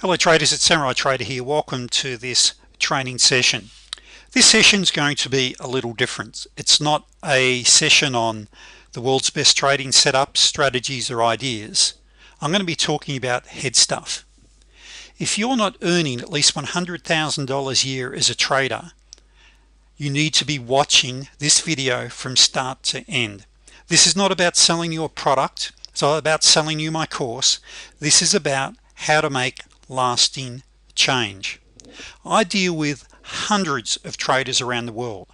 Hello traders, it's Samurai Trader here. Welcome to this training session. This session is going to be a little different. It's not a session on the world's best trading setups, strategies, or ideas. I'm going to be talking about head stuff. If you're not earning at least $100,000 a year as a trader, you need to be watching this video from start to end. This is not about selling you a product. It's not about selling you my course. This is about how to make lasting change. I deal with hundreds of traders around the world.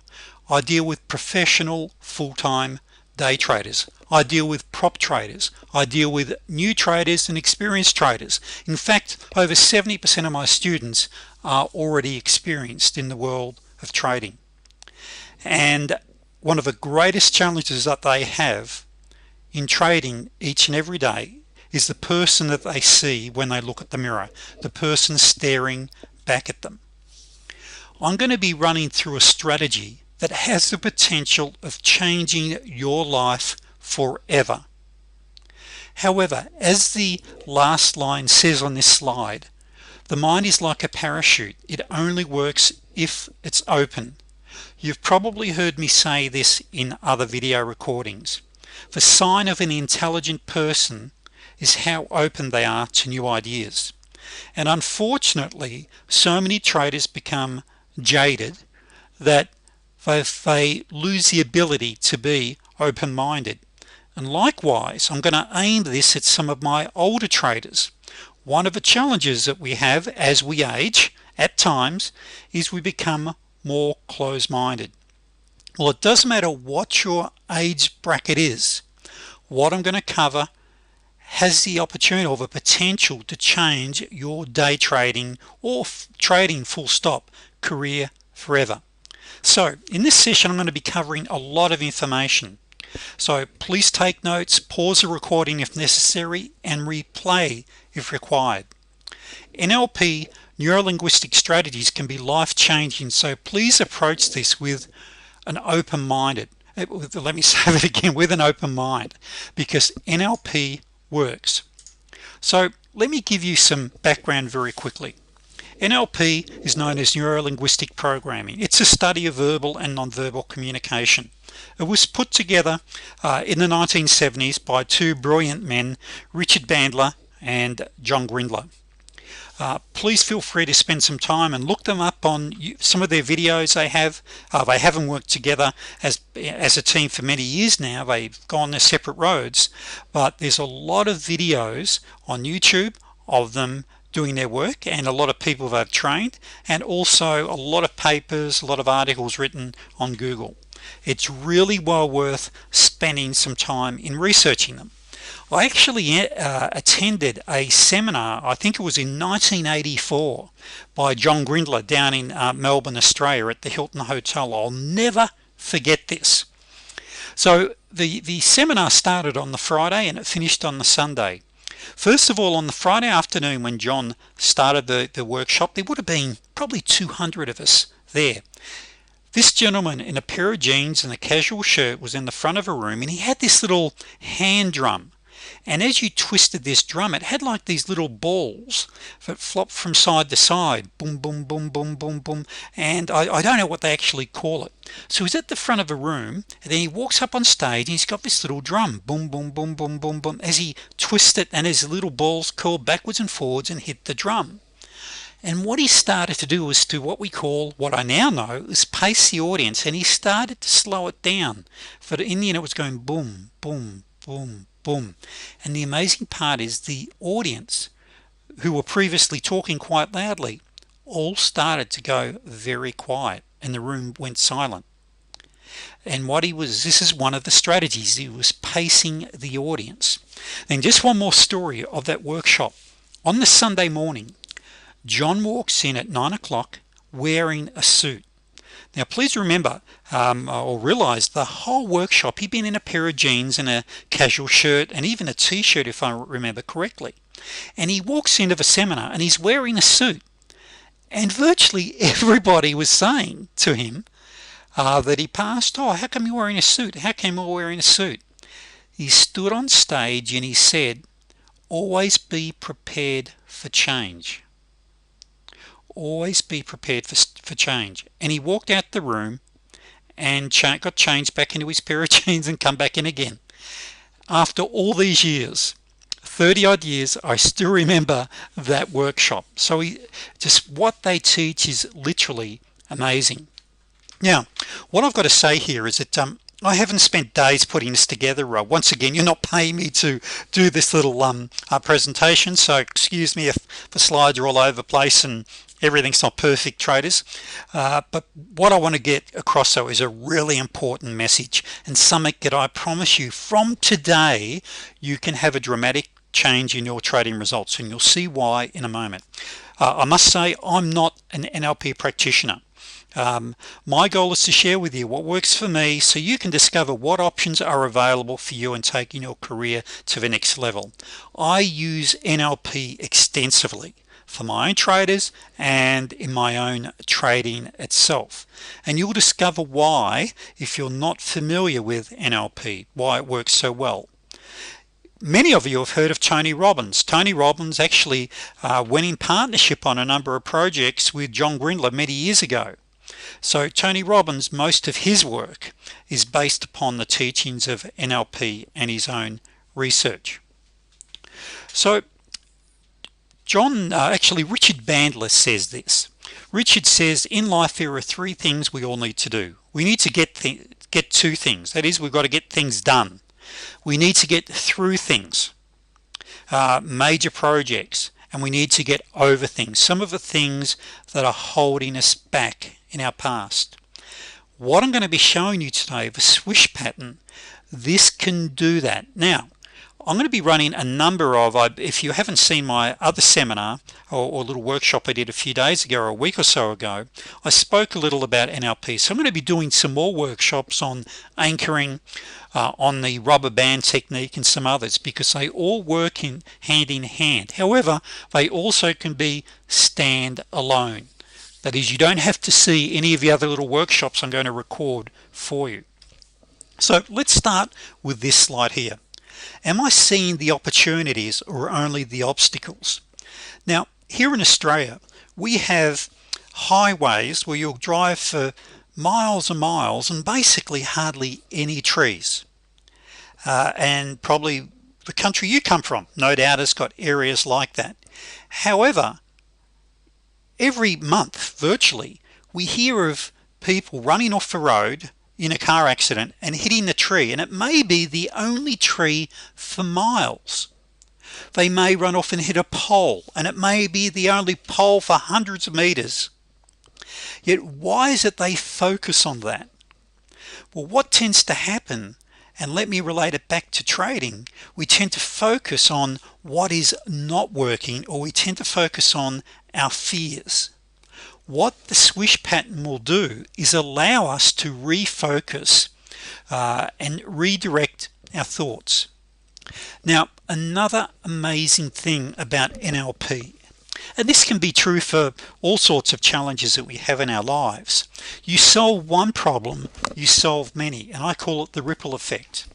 I deal with professional full-time day traders. I deal with prop traders. I deal with new traders and experienced traders. In fact, over 70% of my students are already experienced in the world of trading. And one of the greatest challenges that they have in trading each and every day is the person that they see when they look at the mirror, the person staring back at them. I'm going to be running through a strategy that has the potential of changing your life forever. However, as the last line says on this slide, the mind is like a parachute. It only works if it's open. You've probably heard me say this in other video recordings. The sign of an intelligent person is how open they are to new ideas. And unfortunately, so many traders become jaded that they lose the ability to be open-minded. And likewise, I'm going to aim this at some of my older traders. One of the challenges that we have as we age at times is we become more closed-minded. Well, it doesn't matter what your age bracket is. What I'm going to cover has the opportunity or the potential to change your day trading or trading full stop career forever. So in this session I'm going to be covering a lot of information, so please take notes, pause the recording if necessary, and replay if required. NLP, neuro-linguistic strategies, can be life-changing, so please approach this with an open-minded, let me say it again, with an open mind, because NLP works. So let me give you some background very quickly. NLP is known as neuro-linguistic programming. It's a study of verbal and nonverbal communication. It was put together in the 1970s by two brilliant men, Richard Bandler and John Grindler. Please feel free to spend some time and look them up on some of their videos they have. They haven't worked together as a team for many years now. They've gone their separate roads, but there's a lot of videos on YouTube of them doing their work, and a lot of people they've trained, and also a lot of papers, a lot of articles written on Google. It's really well worth spending some time in researching them. I actually attended a seminar, I think it was in 1984, by John Grindler down in Melbourne, Australia, at the Hilton Hotel. I'll never forget this. So the seminar started on the Friday and it finished on the Sunday. First of all, on the Friday afternoon when John started the workshop, there would have been probably 200 of us there. This gentleman in a pair of jeans and a casual shirt was in the front of a room, and he had this little hand drum. And as you twisted this drum, it had like these little balls that flopped from side to side, boom, boom, boom, boom, boom, boom. And I don't know what they actually call it. So he's at the front of a room, and then he walks up on stage, and he's got this little drum, boom, boom, boom, boom, boom, boom, as he twists it, and his little balls curl backwards and forwards and hit the drum. And what he started to do was to what we call, what I now know, is pace the audience, and he started to slow it down. For in the end, it was going boom, boom, boom, boom. And the amazing part is the audience, who were previously talking quite loudly, all started to go very quiet, and the room went silent. And this is one of the strategies, he was pacing the audience. Then just one more story of that workshop. On the Sunday morning, John walks in at 9 o'clock wearing a suit. Now please remember or realize the whole workshop he'd been in a pair of jeans and a casual shirt and even a t-shirt, if I remember correctly. And he walks into the seminar and he's wearing a suit, and virtually everybody was saying to him that he passed, "Oh, how come you're wearing a suit? How come you're wearing a suit?" He stood on stage and he said, "Always be prepared for change." always be prepared for change. And he walked out the room and got changed back into his pair of jeans and come back in again. After all these years, 30 odd years, I still remember that workshop. So just what they teach is literally amazing. Now, what I've got to say here is that I haven't spent days putting this together, Rob. Once again, you're not paying me to do this little presentation, so excuse me if the slides are all over the place and everything's not perfect, traders. But what I want to get across, though, is a really important message, and something that I promise you from today you can have a dramatic change in your trading results, and you'll see why in a moment. I must say, I'm not an NLP practitioner. My goal is to share with you what works for me so you can discover what options are available for you in taking your career to the next level. I use NLP extensively for my own traders and in my own trading itself, and you'll discover why if you're not familiar with NLP, why it works so well. Many of you have heard of Tony Robbins. Tony Robbins actually went in partnership on a number of projects with John Grindler many years ago. So Tony Robbins, most of his work is based upon the teachings of NLP and his own research. So Richard Bandler says this. Richard says, in life there are three things we all need to do. We need to get two things. That is, we've got to get things done. We need to get through things, major projects, and we need to get over things, some of the things that are holding us back in our past. What I'm going to be showing you today, the swish pattern, this can do that. Now, I'm going to be running a number of, if you haven't seen my other seminar or little workshop I did a few days ago or a week or so ago, I spoke a little about NLP. So I'm going to be doing some more workshops on anchoring, on the rubber band technique and some others, because they all work hand in hand. However, they also can be stand alone. That is, you don't have to see any of the other little workshops I'm going to record for you. So let's start with this slide here. Am I seeing the opportunities or only the obstacles? Now, here in Australia, we have highways where you'll drive for miles and miles and basically hardly any trees. And probably the country you come from, no doubt, has got areas like that. However, every month, virtually, we hear of people running off the road in a car accident and hitting the tree, and it may be the only tree for miles. They may run off and hit a pole, and it may be the only pole for hundreds of meters. Yet why is it they focus on that? Well, what tends to happen, and let me relate it back to trading, we tend to focus on what is not working, or we tend to focus on our fears. What the swish pattern will do is allow us to refocus and redirect our thoughts. Now, another amazing thing about NLP, and this can be true for all sorts of challenges that we have in our lives, you solve one problem, you solve many, and I call it the ripple effect.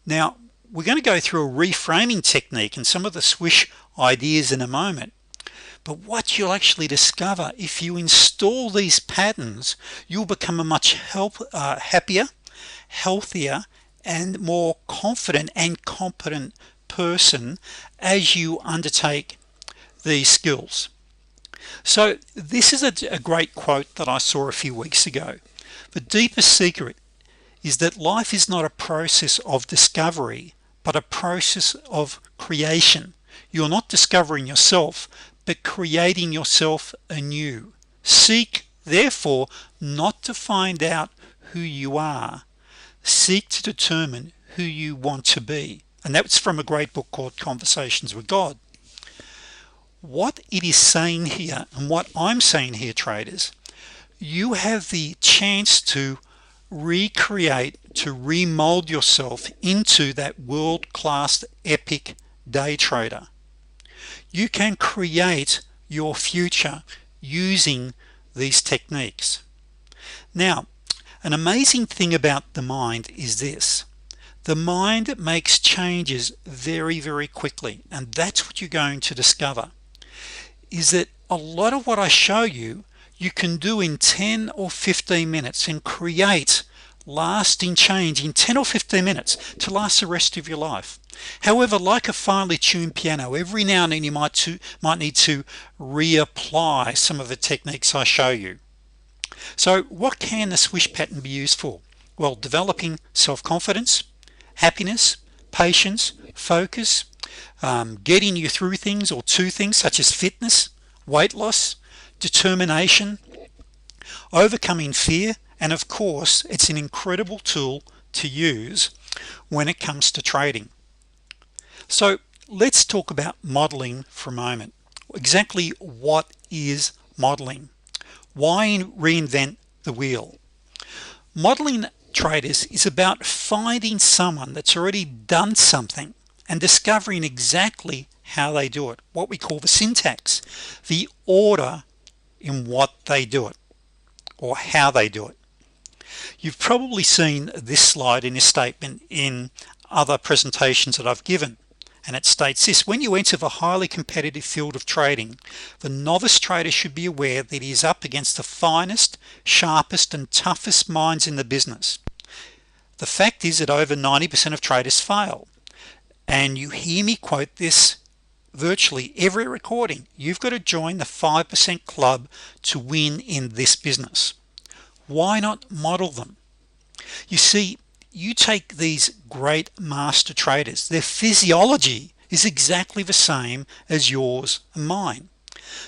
Now, we're going to go through a reframing technique and some of the swish ideas in a moment. But what you'll actually discover, if you install these patterns, you'll become a much happier, healthier, and more confident and competent person as you undertake these skills. So this is a great quote that I saw a few weeks ago. The deepest secret is that life is not a process of discovery, but a process of creation. You're not discovering yourself, but creating yourself anew. Seek, therefore, not to find out who you are. Seek to determine who you want to be. And that's from a great book called Conversations with God. What it is saying here, and what I'm saying here, traders, you have the chance to recreate, to remold yourself into that world-class epic day trader. You can create your future using these techniques. Now, an amazing thing about the mind is this. The mind makes changes very, very quickly, and that's what you're going to discover, is that a lot of what I show you, you can do in 10 or 15 minutes and create lasting change in 10 or 15 minutes to last the rest of your life. However, like a finely tuned piano, every now and then you might need to reapply some of the techniques I show you. So what can the swish pattern be used for? Well, developing self-confidence, happiness, patience, focus, getting you through things or to things such as fitness, weight loss, determination, overcoming fear, and of course it's an incredible tool to use when it comes to trading. So let's talk about modeling for a moment. Exactly what is modeling? Why reinvent the wheel? Modeling traders is about finding someone that's already done something and discovering exactly how they do it, what we call the syntax, the order in what they do it or how they do it. You've probably seen this slide in this statement in other presentations that I've given, and it states this: when you enter the highly competitive field of trading, the novice trader should be aware that he is up against the finest, sharpest and toughest minds in the business. The fact is that over 90% of traders fail, and you hear me quote this virtually every recording. You've got to join the 5% club to win in this business. Why not model them? You see, you take these great master traders, their physiology is exactly the same as yours and mine,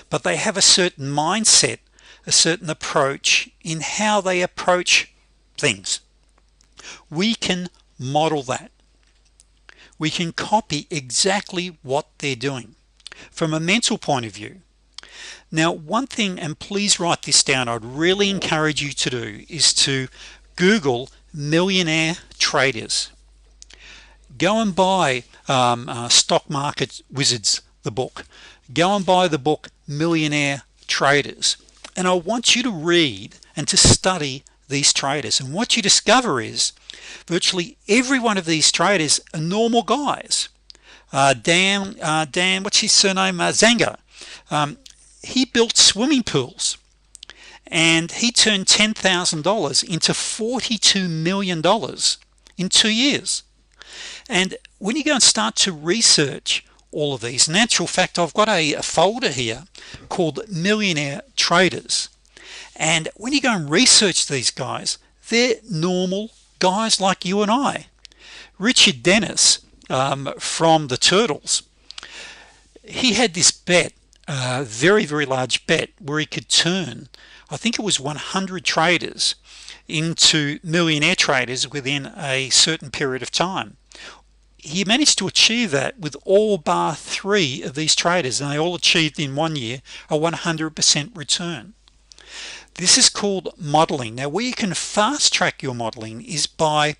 but they have a certain mindset, a certain approach in how they approach things. We can model that. We can copy exactly what they're doing from a mental point of view. Now, one thing, and please write this down, I'd really encourage you to do, is to Google millionaire traders. Go and buy Stock Market Wizards, the book. Go and buy the book Millionaire Traders, and I want you to read and to study these traders, and what you discover is virtually every one of these traders are normal guys. Dan, what's his surname? Zanga. He built swimming pools, and he turned $10,000 into $42 million in 2 years. And when you go and start to research all of these, in actual fact, I've got a folder here called Millionaire Traders, and when you go and research these guys, they're normal guys like you and I. Richard Dennis from the Turtles, he had this bet, very large bet, where he could turn, I think it was 100 traders into millionaire traders within a certain period of time. He managed to achieve that with all bar 3 of these traders, and they all achieved in 1 year a 100% return. This is called modeling. Now, where you can fast track your modeling is by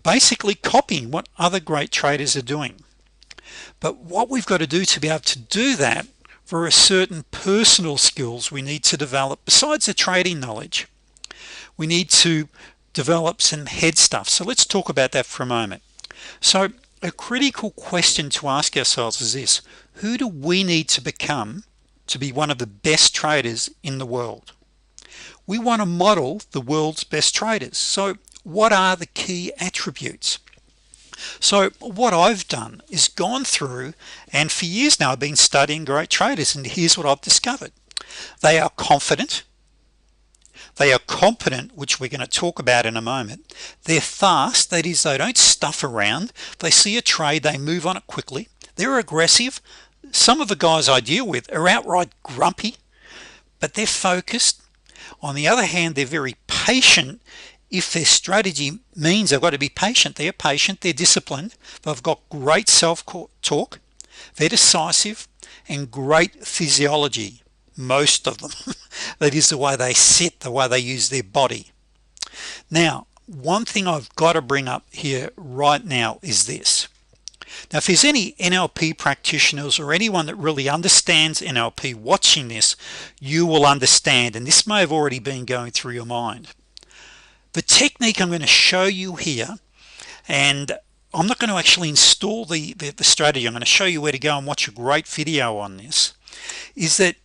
basically copying what other great traders are doing. But what we've got to do to be able to do that, there are certain personal skills we need to develop besides the trading knowledge. We need to develop some head stuff. So let's talk about that for a moment. So a critical question to ask ourselves is this: who do we need to become to be one of the best traders in the world? We want to model the world's best traders. So what are the key attributes? So what I've done is gone through, and for years now I've been studying great traders, and here's what I've discovered. They are confident, they are competent, which we're going to talk about in a moment. They're fast, that is, they don't stuff around. They see a trade, they move on it quickly. They're aggressive. Some of the guys I deal with are outright grumpy, but they're focused. On the other hand, they're very patient. If their strategy means they've got to be patient, they're patient, they're disciplined, they've got great self-talk, they're decisive, and great physiology, most of them. That is the way they sit, the way they use their body. Now, one thing I've got to bring up here right now is this. Now, if there's any NLP practitioners or anyone that really understands NLP watching this, you will understand, and this may have already been going through your mind. The technique I'm going to show you here, and I'm not going to actually install the strategy, I'm going to show you where to go and watch a great video on this, is that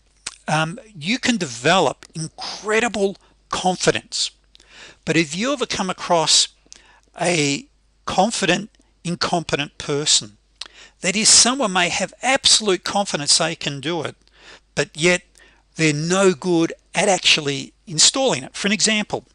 you can develop incredible confidence. But if you ever come across a confident incompetent person, that is, someone may have absolute confidence they can do it, but yet they're no good at actually installing it. For an example,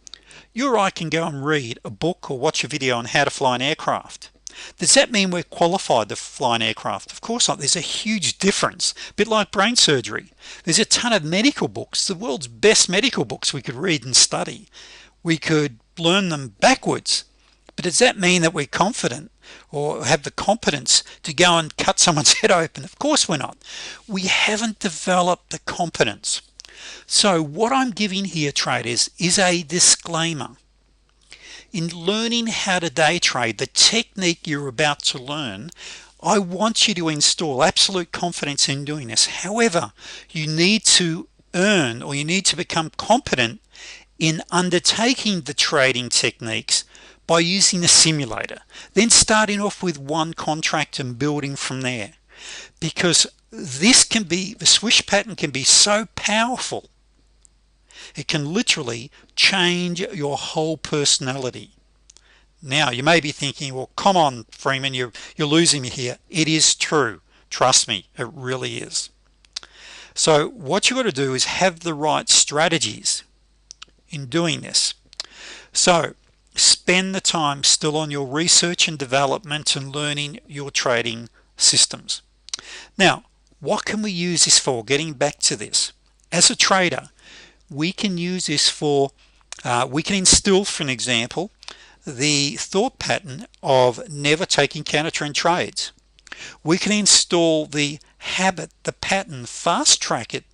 you or I can go and read a book or watch a video on how to fly an aircraft. Does that mean we're qualified to fly an aircraft? Of course not. There's a huge difference. A bit like brain surgery. There's a ton of medical books, the world's best medical books we could read and study. We could learn them backwards. But does that mean that we're confident or have the competence to go and cut someone's head open? Of course we're not. We haven't developed the competence. So what I'm giving here, traders, is a disclaimer. In learning how to day trade, the technique you're about to learn, I want you to install absolute confidence in doing this. However, you need to earn, or you need to become competent in undertaking the trading techniques by using a simulator, then starting off with one contract and building from there, because this can be, the swish pattern can be so powerful, it can literally change your whole personality. Now you may be thinking, well, come on, Freeman, you're losing me here. It is true, trust me, it really is. So what you got to do is have the right strategies in doing this. So spend the time still on your research and development and learning your trading systems. Now, what can we use this for? Getting back to this, as a trader, we can use this for, we can instill, for an example, the thought pattern of never taking counter trend trades. We can install the habit, the pattern, fast track it,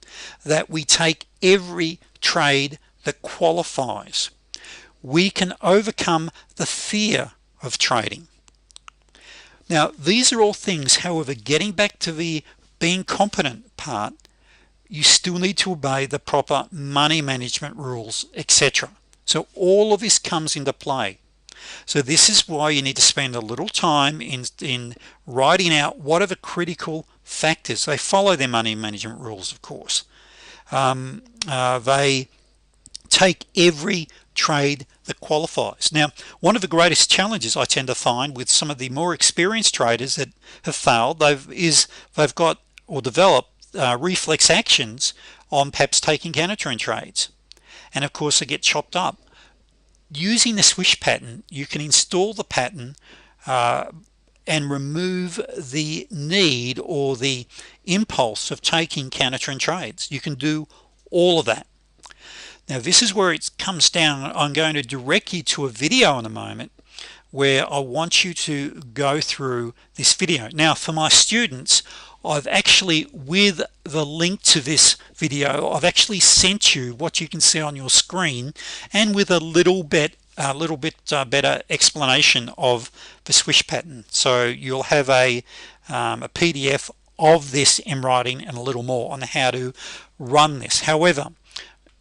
that we take every trade that qualifies. We can overcome the fear of trading. Now these are all things, however, getting back to the being competent part, you still need to obey the proper money management rules, etc. So all of this comes into play. So this is why you need to spend a little time in writing out what are the critical factors. They follow their money management rules, of course. They take every trade that qualifies. Now, one of the greatest challenges I tend to find with some of the more experienced traders that have failed, they've got or developed reflex actions on perhaps taking counter trend trades, and of course they get chopped up. Using the swish pattern, you can install the pattern and remove the need or the impulse of taking counter trend trades. You can do all of that. Now this is where it comes down. I'm going to direct you to a video in a moment where I want you to go through this video. Now for my students, I've actually, with the link to this video, I've actually sent you what you can see on your screen, and with a little bit better explanation of the swish pattern. So you'll have a PDF of this in writing and a little more on how to run this. However,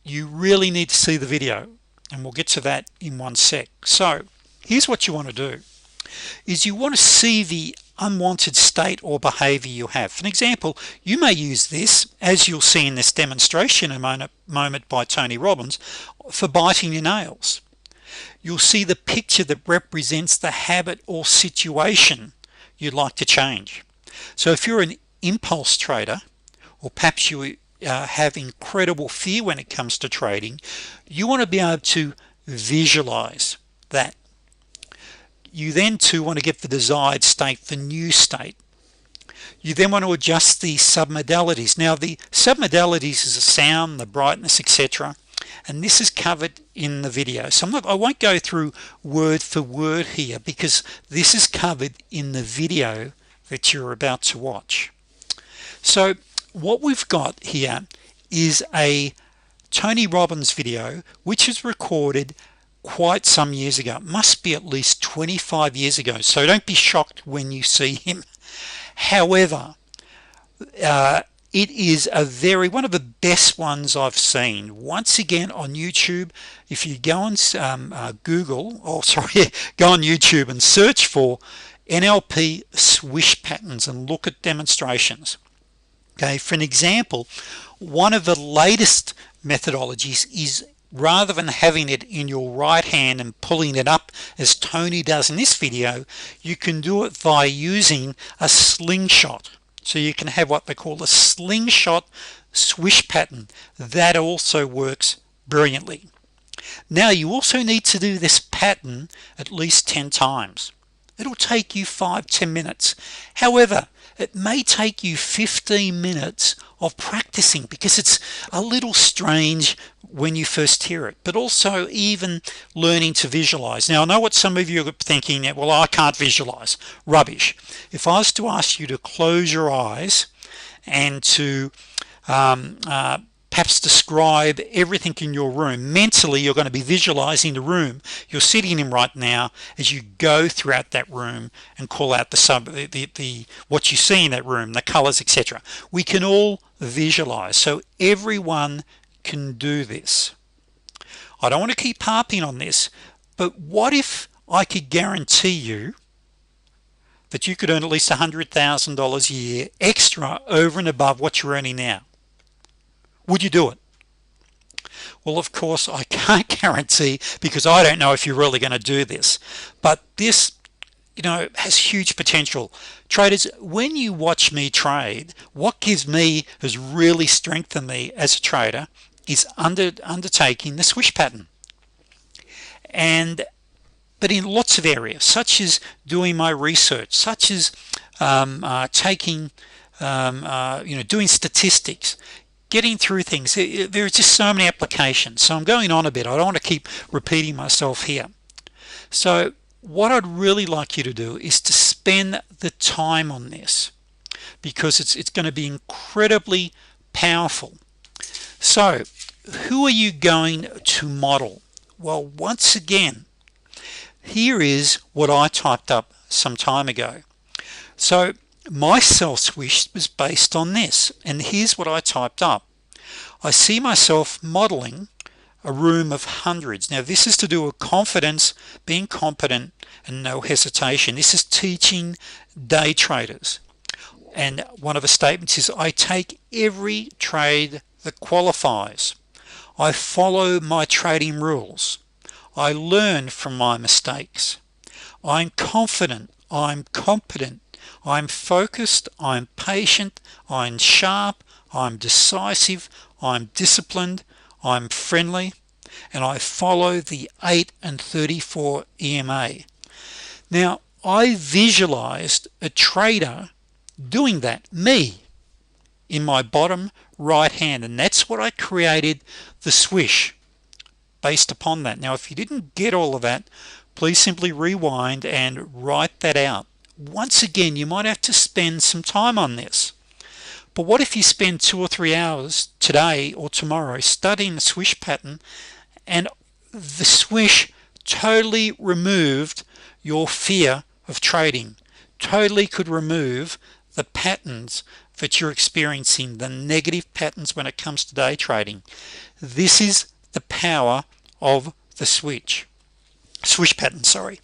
you really need to see the video, and we'll get to that in one sec. So here's what you want to do, is you want to see the unwanted state or behavior you have. For an example, you may use this, as you'll see in this demonstration in a moment by Tony Robbins, for biting your nails. You'll see the picture that represents the habit or situation you'd like to change. So if you're an impulse trader, or perhaps you have incredible fear when it comes to trading, you want to be able to visualize that. You then too want to get the desired state, the new state. You then want to adjust the submodalities. Now the submodalities is the sound, the brightness, etc., and this is covered in the video. So I won't go through word for word here, because this is covered in the video that you're about to watch. So what we've got here is a Tony Robbins video which was recorded quite some years ago. It must be at least 25 years ago, so don't be shocked when you see him. However, it is one of the best ones I've seen. Once again on YouTube, if you go on go on YouTube and search for NLP swish patterns and look at demonstrations, Okay, for an example, one of the latest methodologies is, rather than having it in your right hand and pulling it up as Tony does in this video, you can do it by using a slingshot. So you can have what they call a slingshot swish pattern. That also works brilliantly. Now you also need to do this pattern at least 10 times. It'll take you 5-10 minutes. However, it may take you 15 minutes of practicing, because it's a little strange when you first hear it, but also even learning to visualize. Now I know what some of you are thinking, well, I can't visualize. Rubbish. If I was to ask you to close your eyes and to perhaps describe everything in your room mentally, you're going to be visualizing the room you're sitting in right now as you go throughout that room and call out the what you see in that room, the colors, etc. We can all visualize, so everyone can do this. I don't want to keep harping on this, but what if I could guarantee you that you could earn at least $100,000 a year extra over and above what you're earning now? Would you do it? Well, of course I can't guarantee, because I don't know if you're really going to do this, but this, you know, has huge potential. Traders, when you watch me trade, what gives me, has really strengthened me as a trader, is undertaking the swish pattern. But in lots of areas, such as doing my research, such as doing statistics, getting through things. There's just so many applications. So I'm going on a bit. I don't want to keep repeating myself here. So what I'd really like you to do is to spend the time on this, because it's going to be incredibly powerful. So who are you going to model? Well, once again, here is what I typed up some time ago. So my self swish was based on this, and here's what I typed up. I see myself modeling a room of hundreds. Now this is to do with confidence, being competent, and no hesitation. This is teaching day traders, and one of the statements is, I take every trade that qualifies. I follow my trading rules. I learn from my mistakes. I'm confident. I'm competent. I'm focused. I'm patient. I'm sharp. I'm decisive. I'm disciplined. I'm friendly. And I follow the 8 and 34 EMA. Now, I visualized a trader doing that, me, in my bottom right hand, and that's what I created the swish based upon that. Now if you didn't get all of that, please simply rewind and write that out. Once again, you might have to spend some time on this, but what if you spend 2 or 3 hours today or tomorrow studying the swish pattern, and the swish totally removed your fear of trading, totally could remove the patterns that you're experiencing, the negative patterns when it comes to day trading. This is the power of the swish pattern, sorry.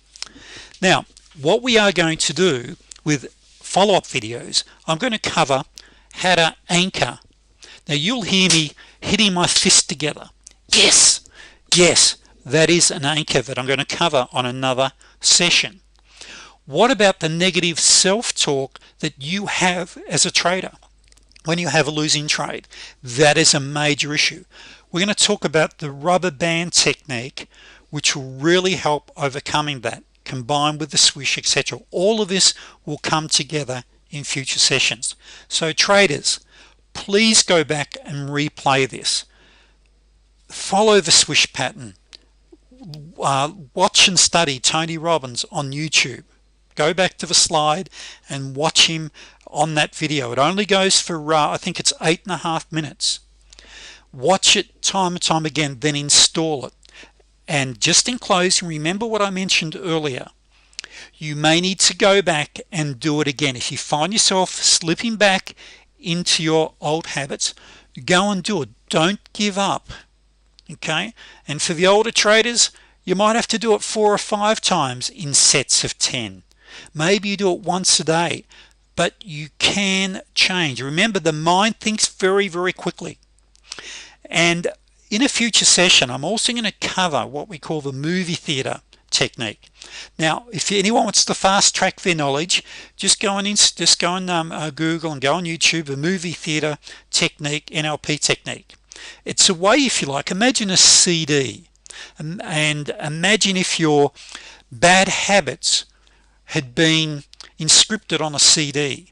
Now what we are going to do with follow-up videos, I'm going to cover how to anchor. Now you'll hear me hitting my fist together. Yes, that is an anchor that I'm going to cover on another session. What about the negative self-talk that you have as a trader when you have a losing trade? That is a major issue. We're going to talk about the rubber band technique, which will really help overcoming that, combined with the swish, etc. All of this will come together in future sessions. So traders, please go back and replay this. Follow the swish pattern. Watch and study Tony Robbins on YouTube. Go back to the slide and watch him on that video. It only goes for I think it's 8.5 minutes. Watch it time and time again, then install it. And just in closing, remember what I mentioned earlier. You may need to go back and do it again. If you find yourself slipping back into your old habits, go and do it. Don't give up. Okay? And for the older traders, you might have to do it 4 or 5 times in sets of 10. Maybe you do it once a day. but you can change. Remember, the mind thinks very, very quickly. And in a future session, I'm also going to cover what we call the movie theater technique. Now, if anyone wants to fast track their knowledge, just go on Google and go on YouTube, the movie theater technique, NLP technique. It's a way, if you like, imagine a CD, and imagine if your bad habits had been inscripted on a CD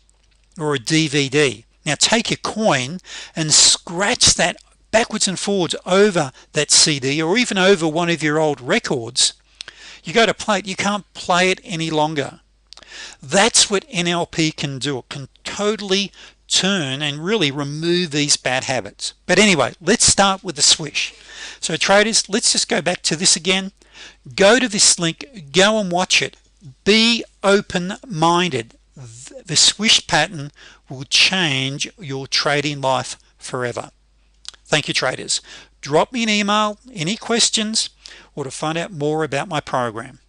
or a DVD. Now take a coin and scratch that backwards and forwards over that CD, or even over one of your old records. You go to play it, you can't play it any longer. That's what NLP can do. It can totally turn and really remove these bad habits. But anyway, let's start with the swish. So traders, let's just go back to this again. Go to this link, go and watch it. Be open-minded. The swish pattern will change your trading life forever. Thank you, traders. Drop me an email, any questions, or to find out more about my program.